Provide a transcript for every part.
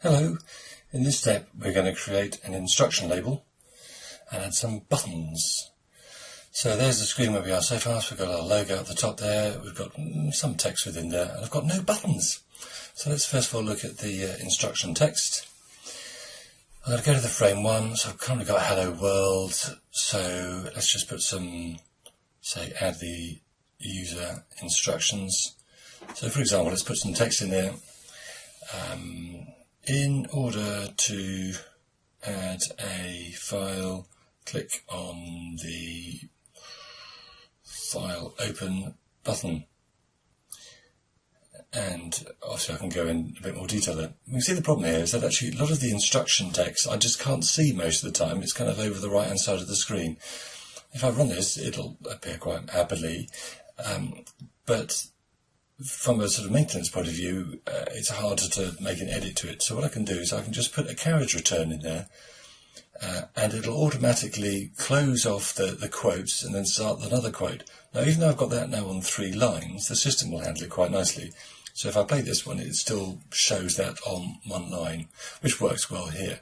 Hello, in this step we're going to create an instruction label and add some buttons. So there's the screen where we are so far. So we've got our logo at the top there, we've got some text within there, and I've got no buttons. So let's first of all look at the instruction text. I'm going to go to the frame one, so I've currently got hello world, so let's just put some, say, add the user instructions. So for example, let's put some text in there. In order to add a file, click on the file open button. And obviously I can go in a bit more detail there. You can see the problem here is that actually a lot of the instruction text I just can't see most of the time. It's kind of over the right hand side of the screen. If I run this, it'll appear quite happily, but from a sort of maintenance point of view, it's harder to make an edit to it. So what I can do is I can just put a carriage return in there, and it'll automatically close off the quotes and then start another quote. Now, even though I've got that now on 3 lines, the system will handle it quite nicely. So if I play this one, it still shows that on 1 line, which works well here.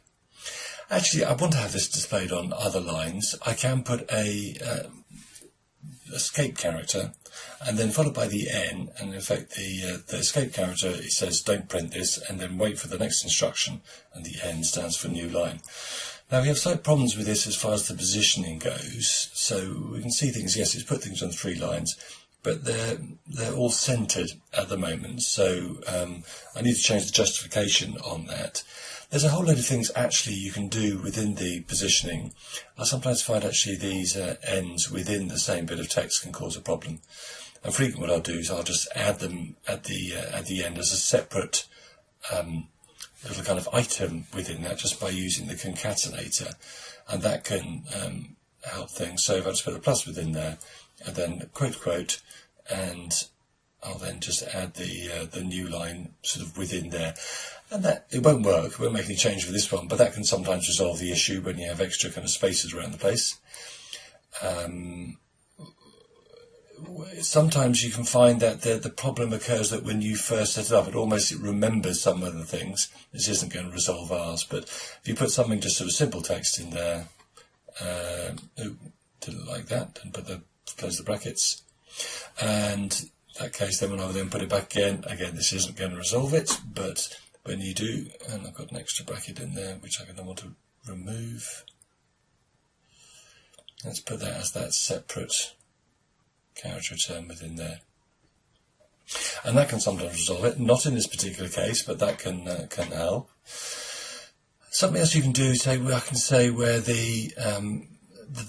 Actually, I want to have this displayed on other lines. I can put a escape character and then followed by the N, and in fact the escape character, it says don't print this, and then wait for the next instruction, and the N stands for new line. Now we have slight problems with this as far as the positioning goes. So we can see things, yes, it's put things on 3 lines, but they're all centered at the moment, so I need to change the justification on that. There's a whole load of things actually you can do within the positioning. I sometimes find actually these ends within the same bit of text can cause a problem. And frequently what I'll do is I'll just add them at the end as a separate little kind of item within that, just by using the concatenator, and that can help things. So if I just put a plus within there, and then quote, and I'll then just add the new line sort of within there. And that, it won't work, it won't make any change for this one, but that can sometimes resolve the issue when you have extra kind of spaces around the place. Sometimes you can find that the problem occurs that when you first set it up, it remembers some of the things. This isn't going to resolve ours, but if you put something just sort of simple text in there, didn't like that, and close the brackets, and in that case, then when I then put it back again, this isn't going to resolve it, but when you do, and I've got an extra bracket in there, which I'm going to want to remove. Let's put that as that separate carriage return within there. And that can sometimes resolve it, not in this particular case, but that can help. Something else you can do is I can say where the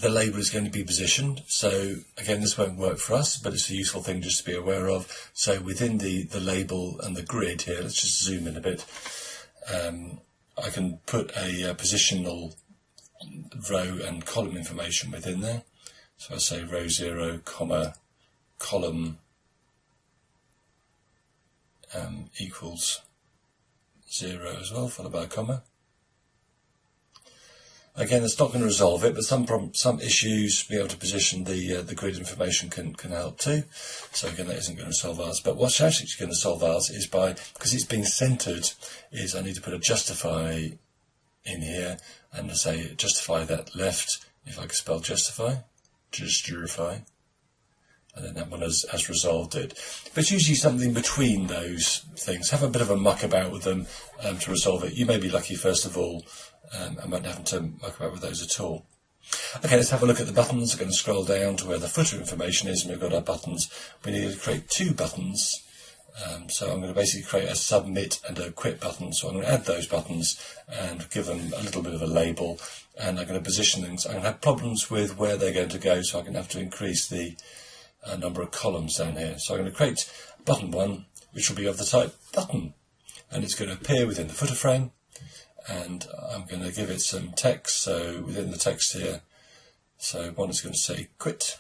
label is going to be positioned. So again, this won't work for us, but it's a useful thing just to be aware of. So within the label and the grid here, let's just zoom in a bit. I can put a positional row and column information within there. So I say row 0, comma, column equals 0 as well, followed by a comma. Again, that's not going to resolve it, but some issues, being able to position the grid information can help too. So again, that isn't going to solve ours. But what's actually going to solve ours is because it's being centered, is I need to put a justify in here, and to say justify that left, if I could spell justify, and then that one has resolved it. But it's usually something between those things. Have a bit of a muck about with them to resolve it. You may be lucky first of all, and won't have to muck about with those at all. Okay, let's have a look at the buttons. I'm going to scroll down to where the footer information is, and we've got our buttons. We need to create 2 buttons. So I'm going to basically create a submit and a quit button. So I'm going to add those buttons and give them a little bit of a label, and I'm going to position things. I'm going to have problems with where they're going to go, so I'm going to have to increase the number of columns down here. So I'm going to create button 1, which will be of the type button, and it's going to appear within the footer frame, and I'm going to give it some text. So within the text here, so one is going to say quit.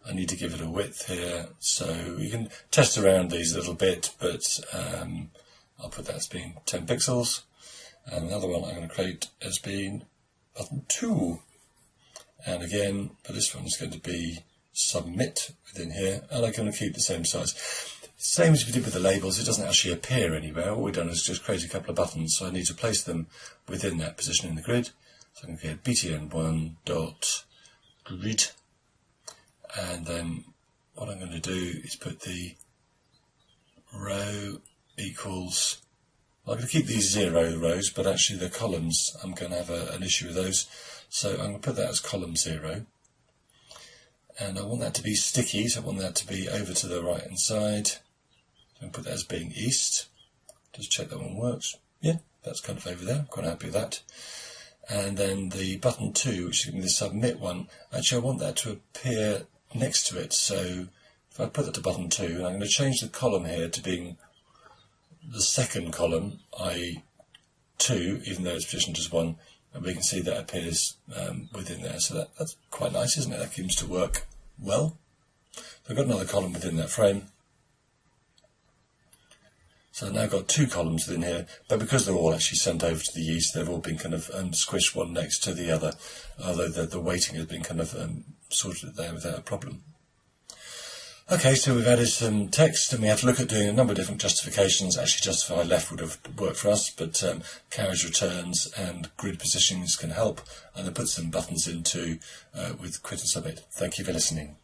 I need to give it a width here, so you can test around these a little bit, but I'll put that as being 10 pixels. And another one I'm going to create as being button 2. And again, for this one, it's going to be submit within here, and I'm going to keep the same size. Same as we did with the labels, it doesn't actually appear anywhere. All we've done is just create a couple of buttons, so I need to place them within that position in the grid. So I'm going to get btn1.grid, and then what I'm going to do is put the row equals, I'm going to keep these 0 rows, but actually the columns, I'm going to have an issue with those. So I'm going to put that as column 0. And I want that to be sticky, so I want that to be over to the right hand side. So I'm going to put that as being east. Just check that one works. Yeah, that's kind of over there. I'm quite happy with that. And then the button 2, which is going to be the submit one, actually I want that to appear next to it. So if I put that to button 2, and I'm going to change the column here to being the second column, i.e. 2, even though it's positioned as 1, and we can see that appears within there. So that's quite nice, isn't it? That seems to work well. So I've got another column within that frame. So I've now got 2 columns within here, but because they're all actually sent over to the east, they've all been kind of squished one next to the other, although the weighting has been kind of sorted there without a problem. Okay, so we've added some text, and we had to look at doing a number of different justifications. Actually, justify left would have worked for us, but carriage returns and grid positionings can help, and I put some buttons into with quit and submit. Thank you for listening.